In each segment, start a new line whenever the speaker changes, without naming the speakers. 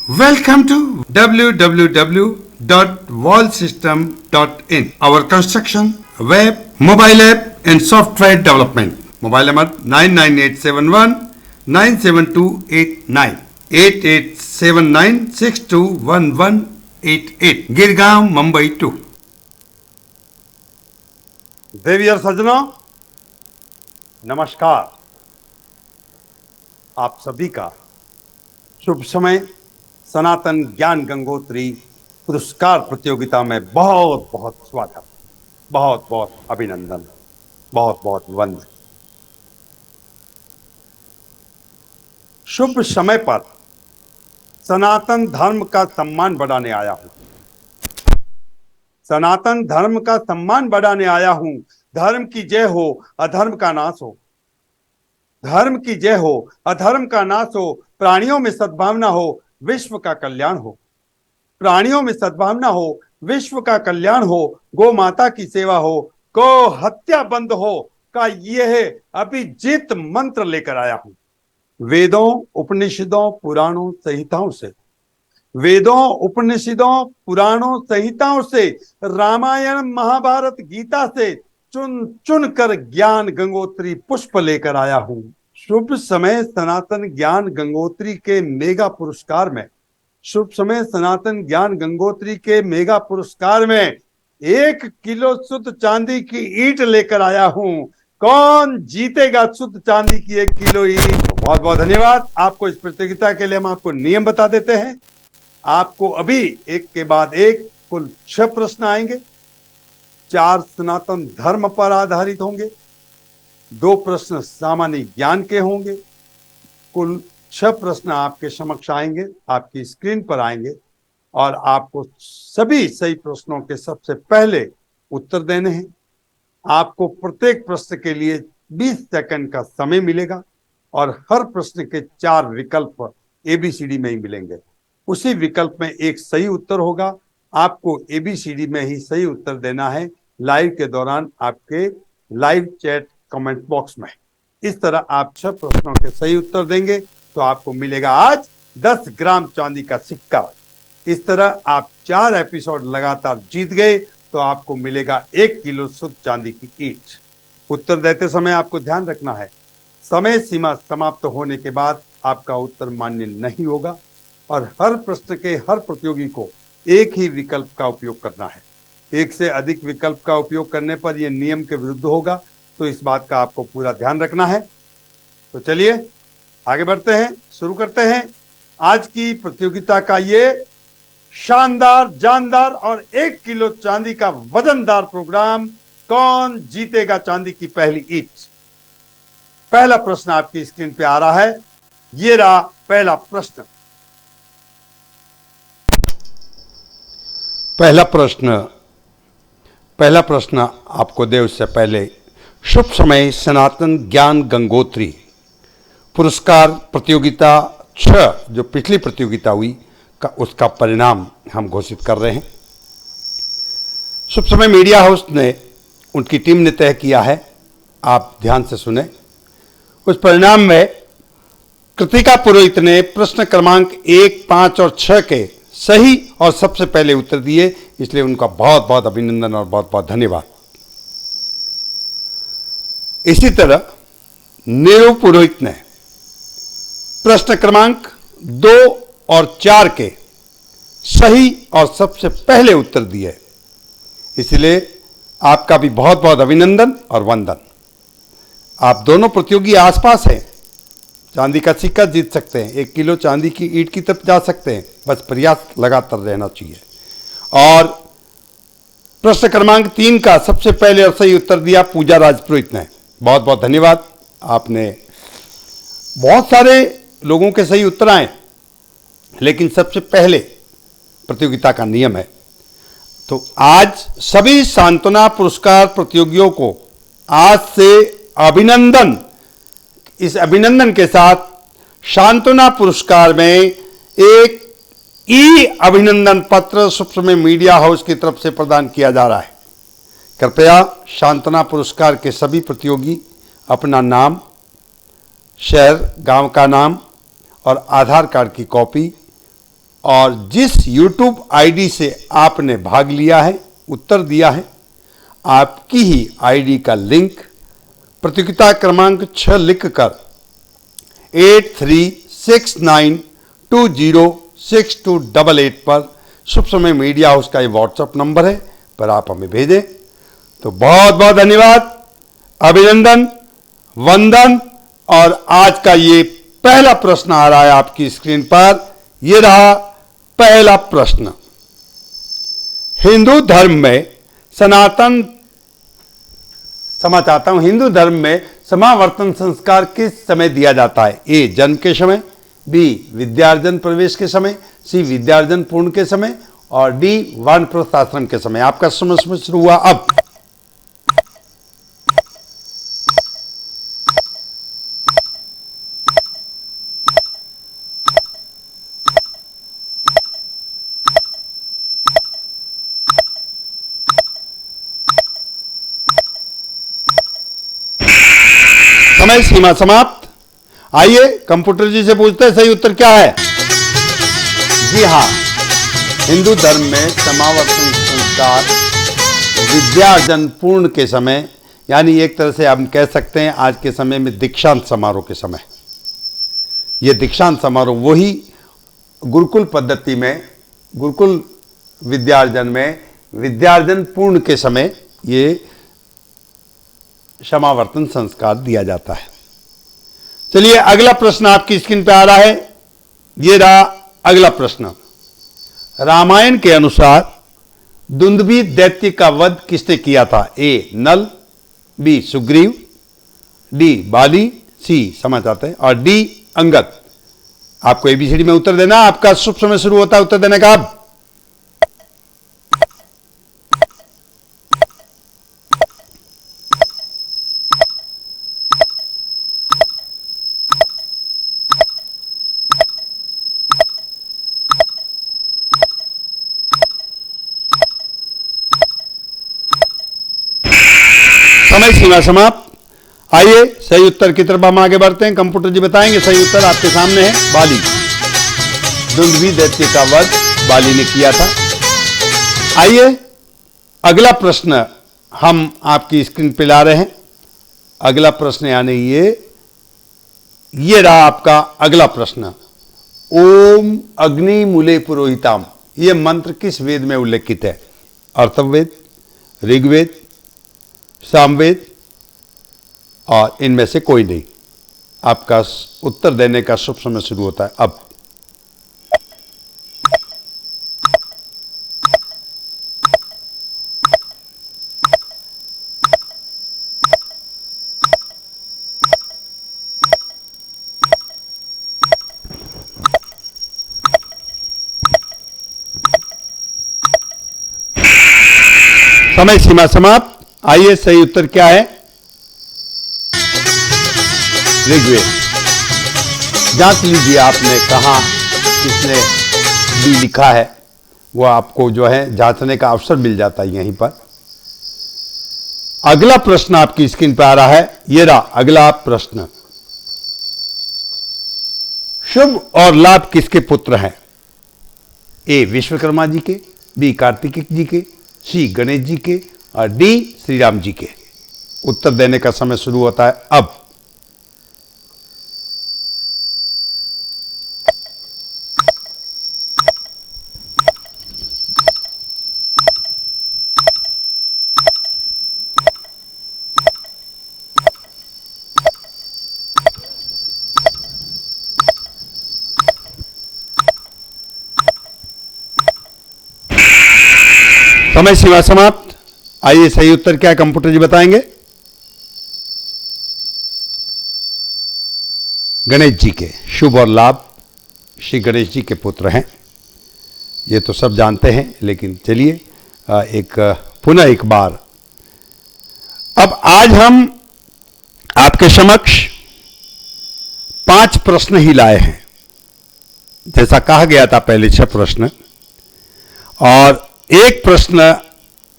Welcome to www.wallsystem.in. Our construction, web, mobile app and software development. Mobile number 99871 97289 8879621188 Girgaon Mumbai 2।
देवियर सज्जनों, नमस्कार। आप सभी का शुभ समय सनातन ज्ञान गंगोत्री पुरस्कार प्रतियोगिता में बहुत बहुत स्वागत, बहुत बहुत अभिनंदन, बहुत बहुत वंदन। शुभ समय पर सनातन धर्म का सम्मान बढ़ाने आया हूं। सनातन धर्म का सम्मान बढ़ाने आया हूं। धर्म की जय हो, अधर्म का नाश हो। धर्म की जय हो, अधर्म का नाश हो। प्राणियों में सद्भावना हो, विश्व का कल्याण हो। प्राणियों में सद्भावना हो, विश्व का कल्याण हो। गौ माता की सेवा हो, गौ हत्या बंद हो का यह अभिजीत मंत्र लेकर आया हूं। वेदों, उपनिषदों, पुराणों, संहिताओं से, वेदों, उपनिषदों, पुराणों, संहिताओं से, रामायण, महाभारत, गीता से चुन चुन कर ज्ञान गंगोत्री पुष्प लेकर आया हूं। शुभ समय सनातन ज्ञान गंगोत्री के मेगा पुरस्कार में, शुभ समय सनातन ज्ञान गंगोत्री के मेगा पुरस्कार में 1 किलो शुद्ध चांदी की ईंट लेकर आया हूं। कौन जीतेगा शुद्ध चांदी की 1 किलो ईंट? बहुत बहुत धन्यवाद। आपको इस प्रतियोगिता के लिए हम आपको नियम बता देते हैं। आपको अभी एक के बाद एक कुल 6 प्रश्न आएंगे। 4 सनातन धर्म पर आधारित होंगे, 2 प्रश्न सामान्य ज्ञान के होंगे। कुल 6 प्रश्न आपके समक्ष आएंगे, आपकी स्क्रीन पर आएंगे और आपको सभी सही प्रश्नों के सबसे पहले उत्तर देने हैं। आपको प्रत्येक प्रश्न के लिए 20 सेकंड का समय मिलेगा और हर प्रश्न के 4 विकल्प एबीसीडी में ही मिलेंगे। उसी विकल्प में एक सही उत्तर होगा। आपको एबीसीडी में ही सही उत्तर देना है लाइव के दौरान आपके लाइव चैट कमेंट बॉक्स में। इस तरह आप 6 प्रश्नों के सही उत्तर देंगे तो आपको मिलेगा आज 10 ग्राम चांदी का सिक्का। इस तरह आप 4 एपिसोड लगातार जीत गए तो आपको मिलेगा 1 किलो शुद्ध चांदी की ईंट। उत्तर देते समय आपको ध्यान रखना है, समय सीमा समाप्त होने के बाद आपका उत्तर मान्य नहीं होगा और हर प्रश्न के हर प्रतियोगी को एक ही विकल्प का उपयोग करना है। एक से अधिक विकल्प का उपयोग करने पर यह नियम के विरुद्ध होगा, तो इस बात का आपको पूरा ध्यान रखना है। तो चलिए आगे बढ़ते हैं, शुरू करते हैं आज की प्रतियोगिता का ये शानदार, जानदार और 1 किलो चांदी का वजनदार प्रोग्राम। कौन जीतेगा चांदी की पहली ईंट? पहला प्रश्न आपकी स्क्रीन पे आ रहा है। ये रहा पहला प्रश्न।
पहला प्रश्न आपको दे उससे पहले शुभ समय सनातन ज्ञान गंगोत्री पुरस्कार प्रतियोगिता 6 जो पिछली प्रतियोगिता हुई का उसका परिणाम हम घोषित कर रहे हैं। शुभ समय मीडिया हाउस ने, उनकी टीम ने तय किया है, आप ध्यान से सुने। उस परिणाम में कृतिका पुरोहित ने प्रश्न क्रमांक 1, 5 और 6 के सही और सबसे पहले उत्तर दिए, इसलिए उनका बहुत बहुत अभिनंदन और बहुत बहुत धन्यवाद। इसी तरह नीरू पुरोहित ने प्रश्न क्रमांक 2 और 4 के सही और सबसे पहले उत्तर दिए, इसलिए आपका भी बहुत बहुत अभिनंदन और वंदन। आप दोनों प्रतियोगी आसपास हैं, चांदी का सिक्का जीत सकते हैं, 1 किलो चांदी की ईंट की तरफ जा सकते हैं, बस प्रयास लगातार रहना चाहिए। और प्रश्न क्रमांक 3 का सबसे पहले और सही उत्तर दिया पूजा राजपुरोहित ने। बहुत बहुत धन्यवाद। आपने बहुत सारे लोगों के सही उत्तर आए, लेकिन सबसे पहले प्रतियोगिता का नियम है। तो आज सभी सांत्वना पुरस्कार प्रतियोगियों को आज से अभिनंदन, इस अभिनंदन के साथ सांत्वना पुरस्कार में एक अभिनंदन पत्र शुभ समय मीडिया हाउस की तरफ से प्रदान किया जा रहा है। कृपया सांत्वना पुरस्कार के सभी प्रतियोगी अपना नाम, शहर, गांव का नाम और आधार कार्ड की कॉपी और जिस YouTube आईडी से आपने भाग लिया है, उत्तर दिया है, आपकी ही आईडी का लिंक प्रतियोगिता क्रमांक 6 लिखकर 8369206288 पर शुभ समय मीडिया हाउस का ये व्हाट्सएप नंबर है, पर आप हमें भेजें। तो बहुत बहुत धन्यवाद, अभिनंदन, वंदन। और आज का ये पहला प्रश्न आ रहा है आपकी स्क्रीन पर। ये रहा पहला प्रश्न। हिंदू धर्म में हिंदू धर्म में समावर्तन संस्कार किस समय दिया जाता है? ए जन्म के समय, बी विद्यार्जन प्रवेश के समय, सी विद्यार्जन पूर्ण के समय और डी वानप्रस्थाश्रम के समय। आपका समय शुरू हुआ अब। समय सीमा समाप्त। आइए कंप्यूटर जी से पूछते हैं सही उत्तर क्या है। जी हाँ, हिंदू धर्म में समावर्तन संस्कार विद्यार्जन पूर्ण के समय, यानी एक तरह से हम कह सकते हैं आज के समय में दीक्षांत समारोह के समय। ये दीक्षांत समारोह वही गुरुकुल पद्धति में, गुरुकुल विद्यार्जन में विद्यार्जन पूर्ण के समय ये समावर्तन संस्कार दिया जाता है। चलिए अगला प्रश्न आपकी स्क्रीन पे आ रहा है। ये रहा अगला प्रश्न। रामायण के अनुसार दुंदुभी दैत्य का वध किसने किया था? ए नल, बी सुग्रीव, डी बाली, सी समझ आते हैं और डी अंगद। आपको एबीसीडी में उत्तर देना। आपका शुभ समय शुरू होता है उत्तर देने का अब। समय सीमा समाप्त। आइए सही उत्तर की तरफ हम आगे बढ़ते हैं। कंप्यूटर जी बताएंगे सही उत्तर आपके सामने है बाली। दुंदुभी दैत्य का वध बाली ने किया था। आइए अगला प्रश्न हम आपकी स्क्रीन पे ला रहे हैं। अगला प्रश्न यानी ये रहा आपका अगला प्रश्न। ओम अग्नि मूले पुरोहिताम, ये मंत्र किस वेद में उल्लेखित है? अर्थववेद, ऋग्वेद, सामवेद और इनमें से कोई नहीं। आपका उत्तर देने का शुभ समय शुरू होता है अब। समय सीमा समाप्त। आइए सही उत्तर क्या है? ऋग्वेद। जांच लीजिए आपने कहां किसने भी लिखा है, वो आपको जो है जांचने का अवसर मिल जाता है यहीं पर। अगला प्रश्न आपकी स्क्रीन पर आ रहा है। ये रहा अगला प्रश्न। शुभ और लाभ किसके पुत्र हैं? ए विश्वकर्मा जी के, बी कार्तिकेय जी के, सी गणेश जी के और डी श्री राम जी के। उत्तर देने का समय शुरू होता है अब। समय सीमा समाप्त। आइए सही उत्तर क्या है कंप्यूटर जी बताएंगे। गणेश जी के। शुभ और लाभ श्री गणेश जी के पुत्र हैं, ये तो सब जानते हैं, लेकिन चलिए पुनः एक बार अब आज हम आपके समक्ष 5 प्रश्न ही लाए हैं। जैसा कहा गया था पहले 6 प्रश्न और एक प्रश्न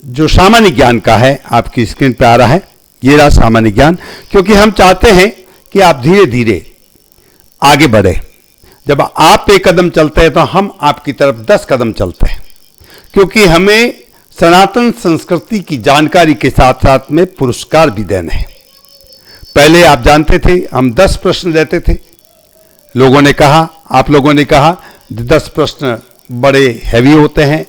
जो सामान्य ज्ञान का है आपकी स्क्रीन पे आ रहा है। ये रहा सामान्य ज्ञान, क्योंकि हम चाहते हैं कि आप धीरे धीरे आगे बढ़े। जब आप एक कदम चलते हैं तो हम आपकी तरफ 10 कदम चलते हैं, क्योंकि हमें सनातन संस्कृति की जानकारी के साथ साथ में पुरस्कार भी देने हैं। पहले आप जानते थे हम 10 प्रश्न देते थे, लोगों ने कहा, आप लोगों ने कहा 10 प्रश्न बड़े हैवी होते हैं,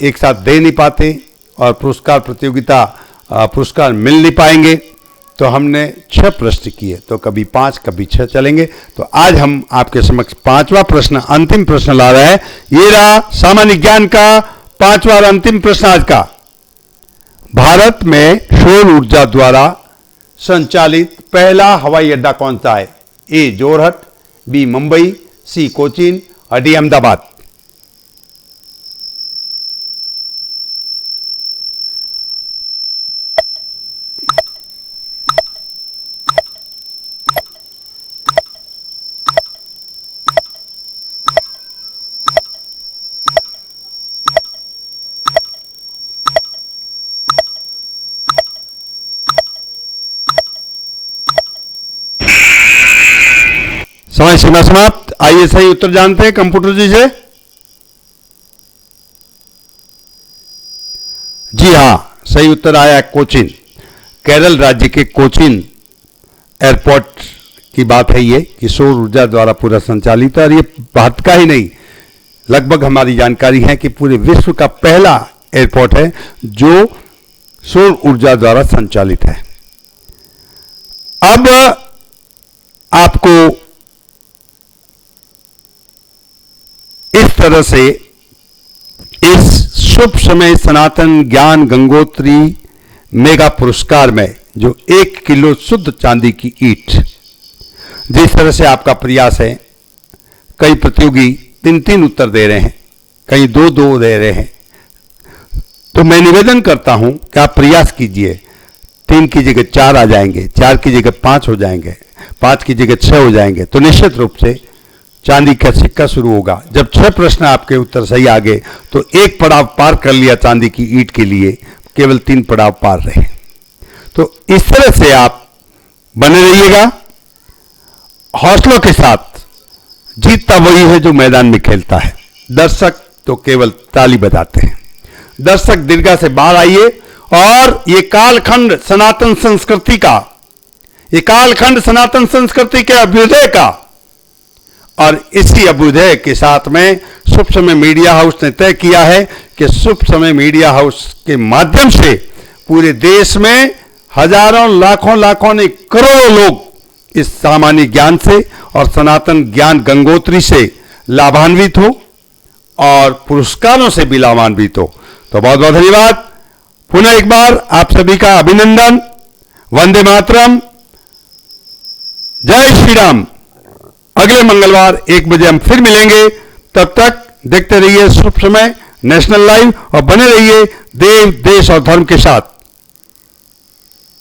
एक साथ दे नहीं पाते और पुरस्कार मिल नहीं पाएंगे, तो हमने 6 प्रश्न किए, तो कभी 5 कभी 6 चलेंगे। तो आज हम आपके समक्ष 5वां प्रश्न, अंतिम प्रश्न ला रहे हैं। ये रहा सामान्य ज्ञान का 5वां और अंतिम प्रश्न आज का। भारत में सौर ऊर्जा द्वारा संचालित पहला हवाई अड्डा कौन सा है? ए जोरहट, बी मुंबई, सी कोचीन और डी अहमदाबाद। समय सीमा समाप्त। आइए सही उत्तर जानते हैं कंप्यूटर जी से। जी हां, सही उत्तर आया कोचीन। केरल राज्य के कोचीन एयरपोर्ट की बात है ये, कि सौर ऊर्जा द्वारा पूरा संचालित है। और ये भारत का ही नहीं, लगभग हमारी जानकारी है कि पूरे विश्व का पहला एयरपोर्ट है जो सौर ऊर्जा द्वारा संचालित है। अब आपको इस तरह से इस शुभ समय सनातन ज्ञान गंगोत्री मेगा पुरस्कार में जो 1 किलो शुद्ध चांदी की ईंट, जिस तरह से आपका प्रयास है, कई प्रतियोगी 3-3 उत्तर दे रहे हैं, कई 2-2 दे रहे हैं, तो मैं निवेदन करता हूं कि आप प्रयास कीजिए। 3 की जगह 4 आ जाएंगे, 4 की जगह 5 हो जाएंगे, 5 की जगह 6 हो जाएंगे, तो निश्चित रूप से चांदी का सिक्का शुरू होगा। जब 6 प्रश्न आपके उत्तर सही आ गए तो 1 पड़ाव पार कर लिया चांदी की ईंट के लिए, केवल 3 पड़ाव पार रहे। तो इस तरह से आप बने रहिएगा हौसलों के साथ। जीतता वही है जो मैदान में खेलता है, दर्शक तो केवल ताली बजाते हैं। दर्शक दीर्घा से बाहर आइए और ये कालखंड सनातन संस्कृति का, ये कालखंड सनातन संस्कृति के अभ्युदय का, और इसी अभ्युदय के साथ में शुभ समय मीडिया हाउस ने तय किया है कि शुभ समय मीडिया हाउस के माध्यम से पूरे देश में हजारों लाखों नहीं करोड़ों लोग इस सामान्य ज्ञान से और सनातन ज्ञान गंगोत्री से लाभान्वित हो और पुरस्कारों से भी लाभान्वित हो। तो बहुत बहुत धन्यवाद। पुनः एक बार आप सभी का अभिनंदन। वंदे मातरम, जय श्री राम। अगले मंगलवार 1 बजे हम फिर मिलेंगे। तब तक देखते रहिए शुभ समय नेशनल लाइव और बने रहिए देव, देश और धर्म के साथ।